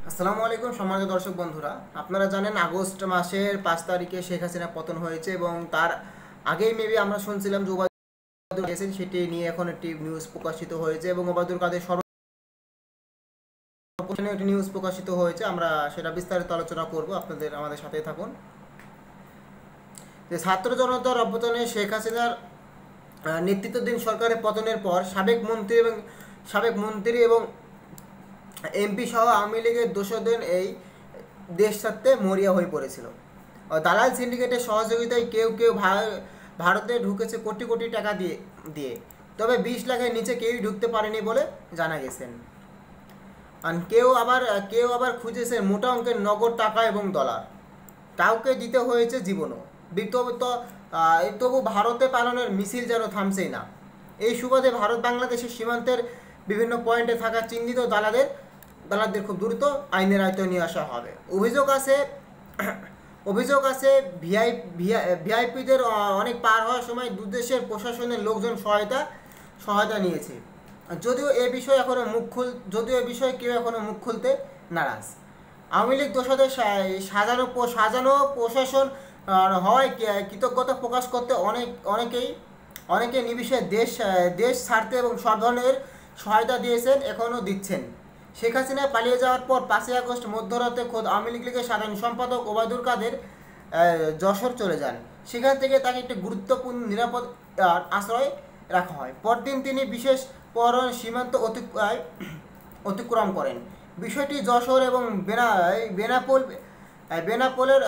আসসালামু আলাইকুম সম্মানিত দর্শক বন্ধুরা, আপনারা জানেন আগস্ট মাসের 5 তারিখে শেখ হাসিনা পতন হয়েছে এবং তার আগেই মেবি আমরা শুনছিলাম যে ওবায়দুল গেছেন, সেটি নিয়ে এখন একটি নিউজ প্রকাশিত হয়েছে এবং ওবায়দুল কাদের সর্বপ্রথম একটি নিউজ প্রকাশিত হয়েছে। আমরা সেটা বিস্তারিত আলোচনা করব, আমাদের সাথেই থাকুন। যে ছাত্র জনতার অভ্যুত্থানে শেখ হাসিনার নেতৃত্বাধীন সরকারের পতনের পর সাবেক মন্ত্রী এবং এমপি সহ আওয়ামী লীগের দোসরদের এই দেশ ছাড়তে মরিয়া হয়ে পড়েছিল। দালাল সিন্ডিকেটের সহযোগিতায় কেউ কেউ ভারতে ঢুকেছে কোটি কোটি টাকা দিয়ে দিয়ে তবে 20 লাখের নিচে কেউই ঢুকতে পারেনি বলে জানা গেছেন। আর কেউ আবার খুঁজেছে মোটা অঙ্কের নগদ টাকা এবং ডলার। কাউকে দিতে হয়েছে জীবনও। তবু ভারতে পালানোর মিছিল যেন থামছেই না। এই সুবাদে ভারত বাংলাদেশের সীমান্তের বিভিন্ন পয়েন্টে থাকা চিহ্নিত দালালদের খুব দ্রুত আইনের আয়ত্তায় নিয়ে আসা হবে। অভিযোগ আছে ভিআইপিদের অনেক পার হওয়ার সময় দুদেশের প্রশাসনের লোকজন সহায়তা নিয়েছে। যদিও এ বিষয়ে কেউ এখনো মুখ খুলতে নারাজ। আওয়ামী লীগ দোষদের সাজানো প্রশাসন হওয়ায় কৃতজ্ঞতা প্রকাশ করতে অনেকে নির্বিশেষে দেশ ছাড়তে এবং সব ধরনের সহায়তা দিয়েছেন, এখনও দিচ্ছেন। শেখ হাসিনা পালিয়ে যাওয়ার পর 5ই আগস্ট মধ্যরাতে খোদ আওয়ামী লীগের সাধারণ সম্পাদক ওবায়দুল কাদের যশোর চলে যান। সেখান থেকে তাকে একটি গুরুত্বপূর্ণ নিরাপদ আশ্রয় রাখা হয়। পরদিন তিনি বিশেষ পরোয়ানা সীমান্ত অতিক্রম করেন। বিষয়টি যশোর এবং বেনাপোলের